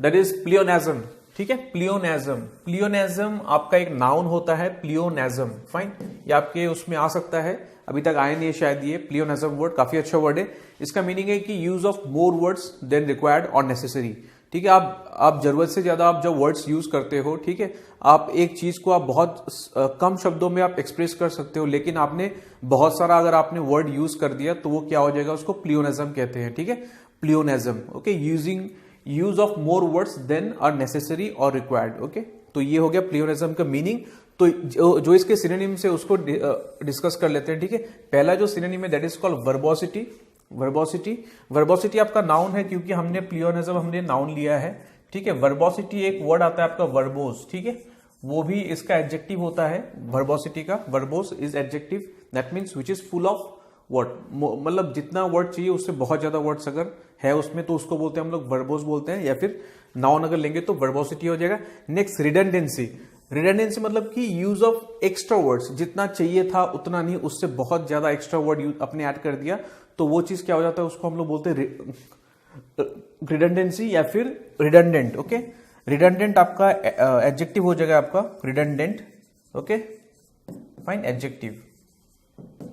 That is प्लियोनेज्म। ठीक है, प्लियोनेज्म। प्लियोनेज्म आपका एक नाउन होता है, प्लियोनेज्म। फाइन, ये आपके उसमें आ सकता है, अभी तक आया नहीं है शायद। ये प्लियोनेज्म वर्ड काफी अच्छा वर्ड है। इसका मीनिंग है कि use of more words than required और नेसेसरी। ठीक है, आप जरूरत से ज्यादा आप जब वर्ड्स यूज करते हो, ठीक है, आप एक चीज को आप बहुत कम शब्दों में आप एक्सप्रेस कर सकते हो, लेकिन आपने बहुत सारा अगर आपने वर्ड यूज कर दिया तो वो क्या हो जाएगा, उसको प्लियोनेज्म कहते हैं। ठीक है, pleonasm. Okay, use of more words than are necessary और रिक्वायर्ड। ओके, तो ये हो गया प्लियोनेज्म का मीनिंग। तो जो इसके सिनोनिम से उसको डिस्कस कर लेते हैं। ठीक है, पहला जो सिनोनिम है दैट इज कॉल्ड वर्बोसिटी। वर्बोसिटी आपका नाउन है, क्योंकि हमने प्लियोनेज्म हमने नाउन लिया है। ठीक है, वर्बोसिटी एक वर्ड आता है आपका वर्बोस। ठीक है, वो भी इसका एडजेक्टिव होता है वर्बोसिटी का। Verbose is adjective, that means which is full of word, मतलब जितना वर्ड चाहिए उससे बहुत ज्यादा वर्ड्स अगर है उसमें तो उसको बोलते हैं हम लोग वर्बोस बोलते हैं, या फिर नाउन अगर लेंगे तो वर्बोसिटी हो जाएगा। Next redundancy. रिडंडेंसी मतलब कि यूज ऑफ एक्स्ट्रा वर्ड्स, जितना चाहिए था उतना नहीं, उससे बहुत ज्यादा एक्स्ट्रा वर्ड अपने ऐड कर दिया, तो वो चीज क्या हो जाता है, उसको हम लोग बोलते हैं रिडंडेंसी या फिर रिडंडेंट। ओके, रिडंडेंट आपका एडजेक्टिव हो जाएगा आपका redundant. Okay, fine, adjective.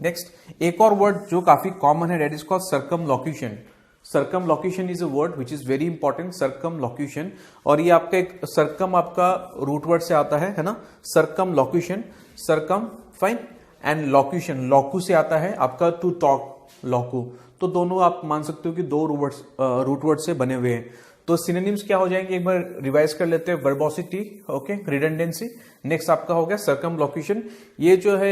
Next एक और वर्ड जो काफी कॉमन है, that is called circumlocution. Circumlocution is a word which is very important, circumlocution. और ये आपका एक सर्कम आपका रूट वर्ड से आता है ना, सर्कमलोक्यूशन, सर्कम, फाइन, एंड लोक्यूशन, लोकू से आता है आपका टू टॉक, लोकू। तो दोनों आप मान सकते हो कि दो रूट वर्ड से बने हुए हैं। तो सिनोनिम्स क्या हो जाएंगे, एक बार रिवाइज कर लेते हैं। वर्बोसिटी, ओके, रिडंडेंसी, नेक्स्ट आपका हो गया सर्कमलोक्यूशन। ये जो है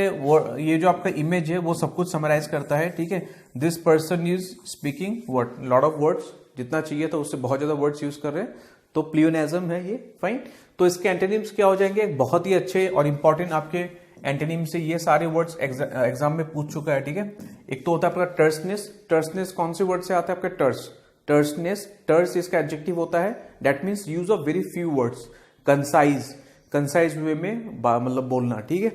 ये जो आपका इमेज है वो सब कुछ समराइज करता है। ठीक है, this person is speaking word lot of words, जितना चाहिए था उससे बहुत ज्यादा वर्ड्स यूज कर रहे हैं, तो प्लियोनेज्म है ये। फाइन, तो इसके एंटोनिम्स क्या हो जाएंगे, बहुत ही अच्छे और इंपॉर्टेंट आपके एंटोनिम से ये सारे वर्ड्स एग्जाम में पूछ चुका है। ठीक है, एक तो होता है आपका टर्सनेस। टर्सनेस कौन से वर्ड से आता है आपका, टर्स, टर्सनेस। टर्स इसका एडजेक्टिव होता है, that means use of very few words. Concise, concise way में मतलब बोलना। ठीक है,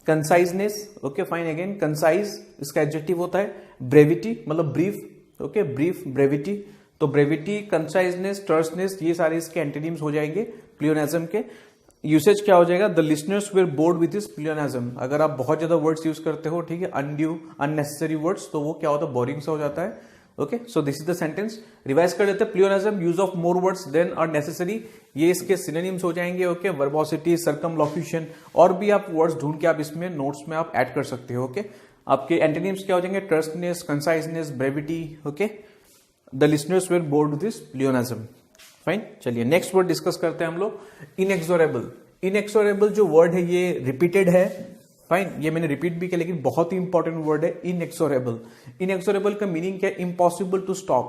conciseness. Okay, fine, again concise इसका एडजेक्टिव होता है। ब्रेविटी मतलब ब्रीफ। Okay, brief, brevity. तो ब्रेविटी, कंसाइजनेस, टर्सनेस, ये सारे इसके एंटोनिम्स हो जाएंगे प्लियोनेज्म के। यूसेज क्या हो जाएगा, the listeners were bored with this pleonasm. अगर आप बहुत ज्यादा वर्ड्स यूज करते हो, ठीक है, अनड्यू अननेसेसरी वर्ड्स, तो वो क्या होता है, बोरिंग सा हो जाता है। Okay, so this is the sentence. Revise कर लेते हैं, pleonasm, use of more words than are necessary, ये इसके सिनोनिम्स हो जाएंगे। ओके, वर्बोसिटी, सर्कमलोक्यूशन, और भी आप वर्ड्स ढूंढ के आप इसमें नोट्स में आप ऐड कर सकते हो। ओके, आपके एंटोनिम्स क्या हो जाएंगे, terseness, conciseness, brevity. Okay, the listeners were bored with this pleonasm. Fine, चलिए नेक्स्ट वर्ड डिस्कस करते हैं हम लोग, इनएक्सोरेबल। इनएक्सोरेबल जो वर्ड है ये रिपीटेड है। फाइन, ये मैंने रिपीट भी किया, लेकिन बहुत ही इंपॉर्टेंट वर्ड है इनएक्सोरेबल। इनएक्सोरेबल का मीनिंग क्या है, इम्पॉसिबल टू स्टॉप,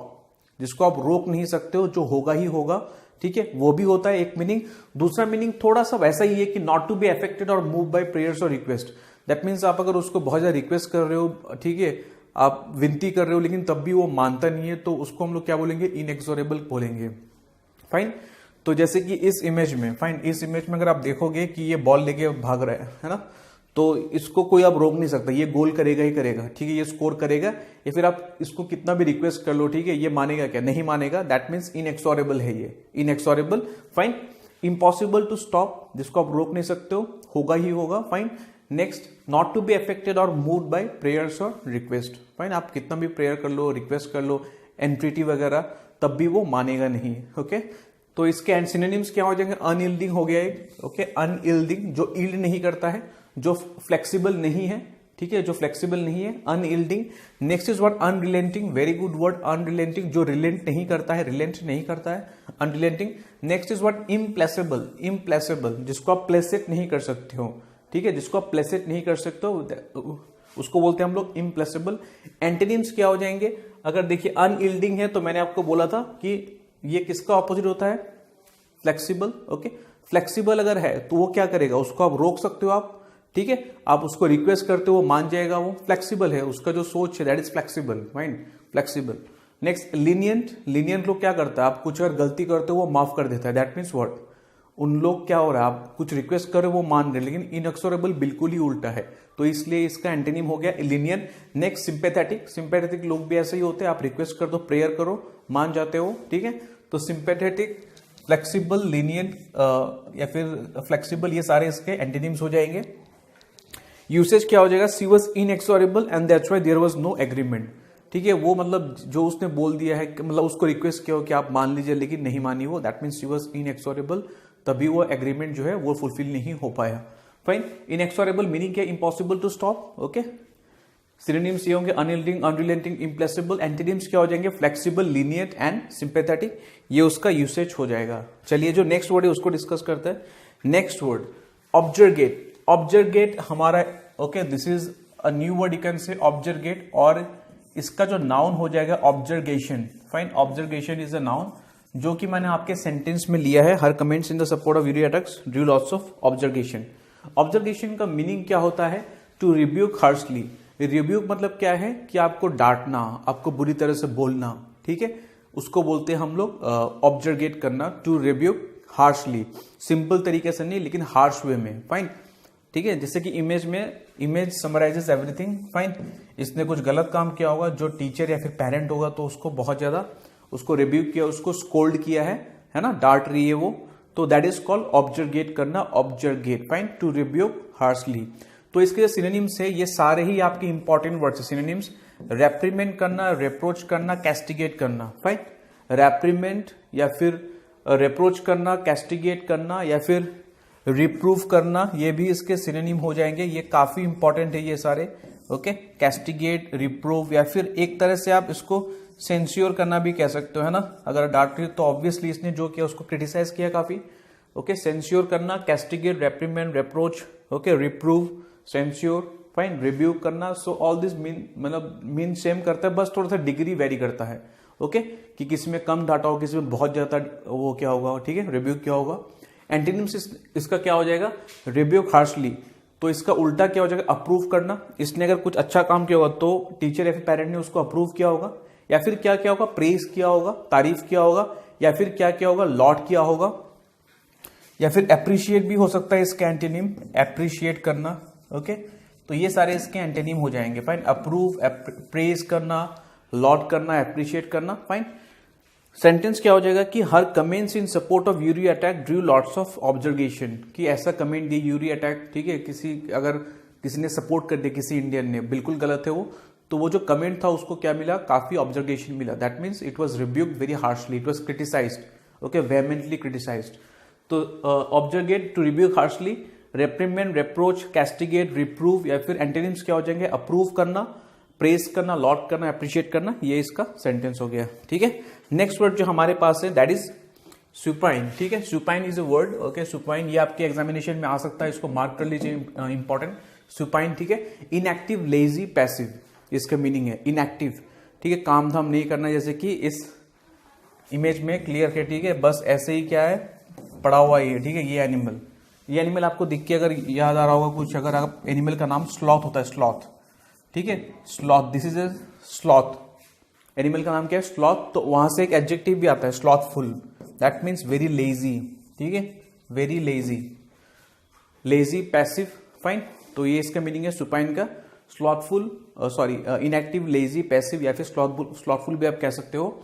जिसको आप रोक नहीं सकते हो, जो होगा ही होगा। ठीक है, वो भी होता है एक मीनिंग। दूसरा मीनिंग थोड़ा सा वैसा ही है कि नॉट टू बी अफेक्टेड और मूव बाय प्रेयर्स और रिक्वेस्ट। दैट मीन्स आप अगर उसको बहुत ज्यादा रिक्वेस्ट कर रहे हो, ठीक है, आप विनती कर रहे हो, लेकिन तब भी वो मानता नहीं है, तो उसको हम लोग क्या बोलेंगे, इनएक्सोरेबल बोलेंगे। फाइन, तो जैसे कि इस इमेज में, फाइन, इस इमेज में अगर आप देखोगे कि ये बॉल लेके भाग रहा है ना, तो इसको कोई आप रोक नहीं सकता, ये गोल करेगा ही करेगा। ठीक है, ये स्कोर करेगा, या फिर आप इसको कितना भी रिक्वेस्ट कर लो, ठीक है, ये मानेगा क्या, नहीं मानेगा। दैट मीन्स इनएक्सोरेबल है ये, inexorable. Fine, impossible to stop, जिसको आप रोक नहीं सकते हो, होगा ही होगा। Fine, next, not to be affected और मूव्ड बाय प्रेयर्स और रिक्वेस्ट। फाइन, आप कितना भी प्रेयर कर लो, रिक्वेस्ट कर लो, एंट्रिटी वगैरह, तब भी वो मानेगा नहीं। ओके, तो इसके सिनोनिम्स क्या हो जाएंगे, अनयील्डिंग हो गया एक। ओके, अनयील्डिंग, जो यील्ड नहीं करता है, जो फ्लेक्सिबल नहीं है। ठीक है, जो फ्लेक्सिबल नहीं है, unyielding. Next is what, unrelenting, very good word, unrelenting, जो रिलेंट नहीं करता है, रिलेंट नहीं करता है, अनरिलेंटिंग। नेक्स्ट इज व्हाट, इम्प्लेसेबल, इम्प्लेसेबल, जिसको आप प्लेसेट नहीं कर सकते हो। ठीक है, जिसको आप प्लेसेट नहीं कर सकते हो उसको बोलते हैं हम लोग इम्प्लेसेबल। एंटोनिम्स क्या हो जाएंगे, अगर देखिए अनयील्डिंग है तो मैंने आपको बोला था कि ये किसका ऑपोजिट होता है, फ्लेक्सिबल। ओके, फ्लेक्सिबल अगर है तो वो क्या करेगा, उसको आप रोक सकते हो आप। ठीक है, आप उसको रिक्वेस्ट करते हो, मान जाएगा, वो फ्लेक्सिबल है, उसका जो सोच है that is flexible. Fine, flexible. Next, lenient. Lenient लोग क्या करता है, आप कुछ अगर गलती करते हो वो माफ कर देता है, दैट मीन्स व्हाट, उन लोग क्या हो रहा है, आप कुछ रिक्वेस्ट कर रहे हो वो मान रहे, लेकिन इनएक्सोरेबल बिल्कुल ही उल्टा है, तो इसलिए इसका एंटोनिम हो गया लीनियंट। Next, sympathetic. सिंपैथेटिक लोग भी ऐसे ही होते हैं, आप रिक्वेस्ट कर दो, प्रेयर करो, मान जाते हो। ठीक है, तो सिंपैथेटिक फ्लेक्सिबल, लीनियंट या फिर फ्लेक्सिबल, ये सारे इसके एंटीनिम्स हो जाएंगे। यूसेज क्या हो जाएगा, she was inexorable and that's why there was no agreement. ठीक है, वो मतलब जो उसने बोल दिया है, मतलब उसको रिक्वेस्ट किया हो कि आप मान लीजिए, लेकिन नहीं मानी वो, दैट मीन्स शी वॉज इनएक्सोरेबल, तभी वो एग्रीमेंट जो है वो फुलफिल नहीं हो पाया। फाइन, इनएक्सोरेबल मीनिंग क्या, impossible to stop. Okay, synonyms ये होंगे अनयील्डिंग, अनरिलेंटिंग, इम्प्लेसिबल। एंटीनिम्स क्या हो जाएंगे, फ्लेक्सिबल, लीनियंट एंड सिंपैथेटिक। ये उसका यूसेज हो जाएगा। चलिए जो नेक्स्ट वर्ड है उसको डिस्कस करते हैं। Next word objurgate. ऑब्जर्गेट हमारा, okay, this is a new word, you can say objurgate, और इसका जो नाउन हो जाएगा objurgation. Fine, objurgation is a noun, जो कि मैंने आपके सेंटेंस में लिया है। Her comments in the support of Uri attacks drew lots of objurgation. Objurgation का मीनिंग क्या होता है, टू रिब्यूक हार्शली। रिब्यूक मतलब क्या है कि आपको डांटना, आपको बुरी तरह से बोलना, ठीक है, उसको बोलते हैं हम लोग ऑब्जर्गेट करना, टू रिब्यूक हार्शली। सिंपल तरीके से नहीं, लेकिन हार्श वे में। फाइन, ठीक है, जैसे कि इमेज में, इमेज समराइजेस एवरीथिंग। फाइन, इसने कुछ गलत काम किया होगा, जो टीचर या फिर पेरेंट होगा तो उसको बहुत ज्यादा उसको रिब्यूक किया, उसको स्कोल्ड किया है ना, डांट रही है वो, तो दैट इज कॉल्ड ऑब्जर्गेट करना, objurgate. Fine, to rebuke harshly. तो इसके जो सिनोनिम्स है, ये सारे ही आपके इंपॉर्टेंट वर्ड्स है सिनोनिम्स। रेप्रीमेंट करना, रिप्रोच करना, कैस्टिगेट करना। फाइन, रेप्रीमेंट या फिर रिप्रोच करना, कैस्टिगेट करना या फिर रिप्रूव करना, ये भी इसके सिनोनिम हो जाएंगे। ये काफी इंपॉर्टेंट है ये सारे। ओके, कैस्टिगेट, रिप्रूव, या फिर एक तरह से आप इसको सेंस्योर करना भी कह सकते हो, है ना। अगर डांट रही तो ऑब्वियसली इसने जो किया उसको क्रिटिसाइज किया काफी। ओके, सेंस्योर करना, castigate, reprimand, reproach, okay, reprove, censure, fine, review करना। सो ऑल दिस मीन, मतलब मीन सेम करता है, बस थोड़ा सा डिग्री वेरी करता है। ओके, कि किसी में कम डाटा हो, किसी में बहुत ज्यादा वो क्या होगा, ठीक है, रिव्यू क्या होगा। एंटीनिम्स इसका क्या हो जाएगा, रिव्यू हार्शली, तो इसका उल्टा क्या हो जाएगा, अप्रूव करना। इसने अगर कुछ अच्छा काम किया होगा तो टीचर या फिर पेरेंट ने उसको अप्रूव किया होगा, या फिर क्या किया होगा, प्रेज किया होगा, तारीफ किया होगा, या फिर क्या किया होगा, लॉट किया होगा, या फिर अप्रिशिएट भी हो सकता है इसका एंटीनिम, अप्रिशिएट करना। ओके, तो ये सारे इसके एंटीनिम हो जाएंगे। फाइन, अप्रूव, प्रेज करना, लॉट करना, अप्रिशिएट करना। फाइन, सेंटेंस क्या हो जाएगा कि her comments in support of Uri attack drew lots of observation, कि ऐसा कमेंट दी यूरी अटैक, ठीक है, अगर किसी ने सपोर्ट कर दिया, किसी इंडियन ने, बिल्कुल गलत है वो, तो वो जो कमेंट था उसको क्या मिला, काफी ऑब्जर्वेशन मिला। That means it was rebuked very harshly, it was criticized, okay, vehemently criticized. तो objurgate, to rebuke harshly, reprimand, reproach, castigate, reprove, या फिर एंटीनिम्स क्या हो जाएंगे, अप्रूव करना, प्रेज करना, लॉट करना, अप्रिशिएट करना। ये इसका सेंटेंस हो गया। ठीक है, नेक्स्ट वर्ड जो हमारे पास है दैट इज सुपाइन। ठीक है, supine is a word. Okay, supine ये आपके एग्जामिनेशन में आ सकता है, इसको मार्क कर लीजिए, इंपॉर्टेंट। सुपाइन, ठीक है, इनएक्टिव, लेजी, पैसिव, इसका मीनिंग है इनएक्टिव। ठीक है, काम धाम नहीं करना, जैसे कि इस इमेज में क्लियर है। ठीक है, बस ऐसे ही क्या है, पड़ा हुआ ही है। ठीक है, ये एनिमल आपको दिख के अगर याद आ रहा होगा कुछ, अगर आप एनिमल का नाम स्लॉथ होता है, स्लॉथ। ठीक है, sloth, this is a sloth, animal का नाम क्या है, स्लॉथ। तो वहां से एक एडजेक्टिव भी आता है, slothful, that means very lazy. ठीक है, very lazy, lazy, passive. Fine, तो ये इसका मीनिंग है सुपाइन का, slothful, sorry, inactive, lazy, passive, या फिर स्लॉथफुल भी आप कह सकते हो।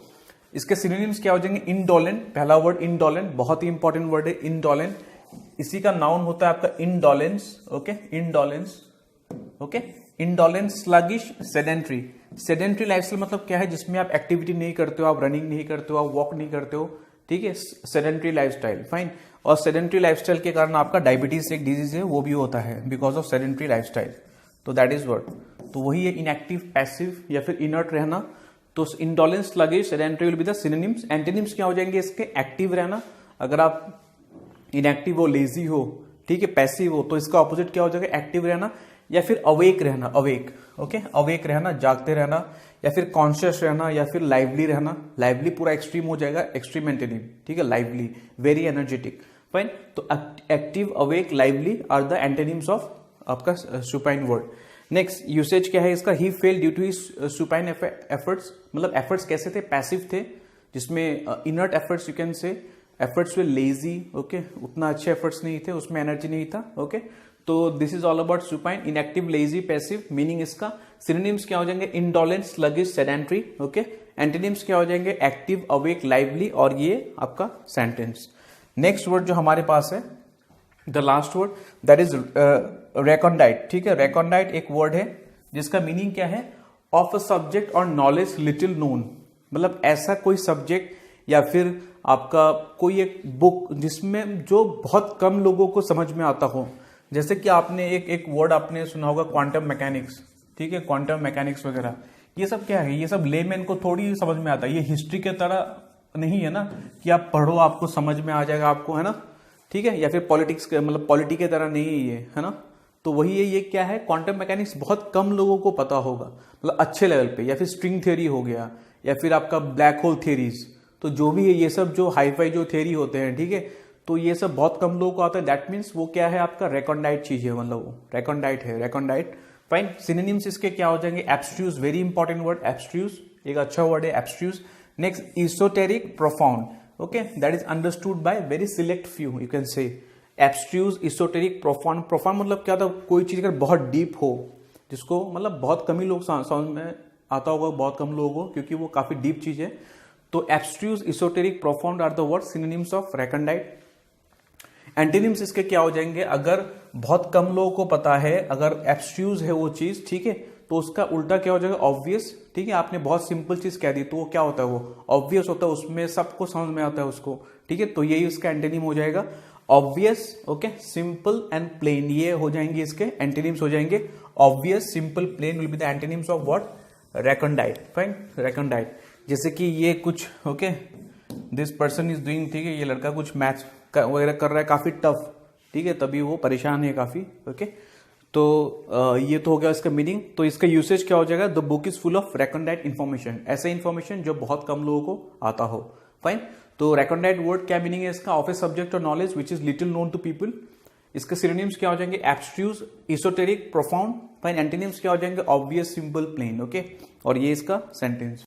इसके सिनोनिम्स क्या हो जाएंगे, इनडोलेंट, पहला वर्ड इनडोलेंट, बहुत ही इंपॉर्टेंट वर्ड है इनडोलेंट। इसी का नाउन होता है आपका indolence. Okay, indolence, okay, indolence, sluggish, sedentary. Sedentary lifestyle मतलब क्या है, जिसमें आप एक्टिविटी नहीं करते हो, आप रनिंग नहीं करते हो, आप वॉक नहीं करते हो। ठीक है, सेडेंट्री लाइफस्टाइल। फाइन, और सेडेंट्री लाइफस्टाइल के कारण आपका डायबिटीज एक डिजीज है, वो भी होता है बिकॉज ऑफ सेडेंट्री लाइफस्टाइल। तो दैट इज वर्ड, तो वही है इनएक्टिव, पैसिव, या फिर इनर्ट रहना। तो indolence, sluggish, sedentary will be the synonyms. Antonyms क्या हो जाएंगे इसके, एक्टिव रहना, अगर आप इनएक्टिव हो, लेजी हो, ठीक है, पैसिव हो, तो इसका ऑपोजिट क्या हो जाएगा, एक्टिव रहना, या फिर अवेक रहना, अवेक। ओके, अवेक रहना, जागते रहना, या फिर कॉन्शियस रहना, या फिर लाइवली रहना। लाइवली पूरा एक्सट्रीम हो जाएगा, एक्सट्रीम एंटीनिम। ठीक है, लाइवली, वेरी एनर्जेटिक। फाइन, तो active, awake, lively are the antonyms of आपका सुपाइन वर्ड। नेक्स्ट यूसेज क्या है इसका, he fail due to his supine efforts, मतलब एफर्ट्स कैसे थे, पैसिव थे, जिसमें inert efforts, you can say efforts were lazy. Okay, उतना अच्छे एफर्ट्स नहीं थे, उसमें एनर्जी नहीं था। ओके, तो this is all about supine, inactive, lazy, passive. Meaning इसका सिनोनिम्स क्या हो जाएंगे, indolent, sluggish, sedentary. Okay, antonyms क्या हो जाएंगे, एक्टिव, अवेक, लाइवली, और ये आपका सेंटेंस। नेक्स्ट वर्ड जो हमारे पास है, the last word, that is recondite. ठीक है, रेकॉन्डाइट एक वर्ड है जिसका मीनिंग क्या है, ऑफ अ सब्जेक्ट और नॉलेज लिटिल नोन। मतलब ऐसा कोई सब्जेक्ट या फिर आपका कोई एक बुक जिसमें जो बहुत कम लोगों को समझ में आता हो। जैसे कि आपने एक वर्ड आपने सुना होगा, क्वांटम मैकेनिक्स। ठीक है, क्वांटम मैकेनिक्स वगैरह, ये सब क्या है, ये सब लेमैन को थोड़ी समझ में आता है। ये हिस्ट्री के तरह नहीं है ना कि आप पढ़ो आपको समझ में आ जाएगा आपको, है ना। ठीक है, या फिर पॉलिटिक्स मतलब पॉलिटी के तरह नहीं है ना। तो वही है, ये क्या है, क्वांटम मैकेनिक्स बहुत कम लोगों को पता होगा, मतलब अच्छे लेवल पे। या फिर स्ट्रिंग थ्योरी हो गया, या फिर आपका ब्लैक होल थ्योरीज, तो जो भी है ये सब जो हाईफाई जो थ्योरी होते हैं, ठीक है, तो ये सब बहुत कम लोगों को आता है। दैट मीन्स वो क्या है, आपका रेकॉन्डाइट चीज है, मतलब वो रेकॉन्डाइट है, रेकॉन्डाइट। फाइन, सिनोनिम्स इसके क्या हो जाएंगे, abstruse, very important word, abstruse एक अच्छा वर्ड है, abstruse. Next, esoteric, profound. Okay, that is understood by very select few, you can say. Abstruse, esoteric, profound. Profound मतलब क्या था, कोई चीज अगर बहुत डीप हो, जिसको मतलब बहुत कम ही लोग समझ में आता होगा, बहुत कम लोगों को, क्योंकि वो काफी डीप चीज है। तो abstruse, esoteric, profound are the word synonyms of recondite. Antonyms इसके क्या हो जाएंगे, अगर बहुत कम लोगों को पता है, अगर एब्स्ट्रूज है वो चीज, ठीक है, तो उसका उल्टा क्या हो जाएगा, ऑब्वियस। ठीक है, आपने बहुत सिंपल चीज कह दी तो वो क्या होता है, वो ऑब्वियस होता है, उसमें सबको समझ में आता है उसको। ठीक है, तो यही उसका एंटोनिम हो जाएगा, obvious. Okay, simple and plain, ये हो जाएंगे इसके एंटोनिम्स हो जाएंगे। Obvious, simple, plain will be the antonyms of what, recondite. Fine, recondite. जैसे कि ये कुछ, okay, this person is doing, ठीक है, ये लड़का कुछ मैथ्स वगैरह कर रहा है काफी टफ, ठीक है, तभी वो परेशान है काफी। ओके, तो ये तो हो गया इसका मीनिंग। तो इसका यूसेज क्या हो जाएगा, the book is full of recondite information, ऐसा इन्फॉर्मेशन जो बहुत कम लोगों को आता हो। फाइन, तो रेकॉन्डाइट वर्ड क्या मीनिंग है इसका, ऑफ ए सब्जेक्ट और knowledge which is little known to people. इसके सिनोनिम्स क्या हो जाएंगे, abstruse, esoteric, profound. Fine, antonyms क्या हो जाएंगे, ऑब्वियस, सिंपल, प्लेन। ओके, और ये इसका सेंटेंस।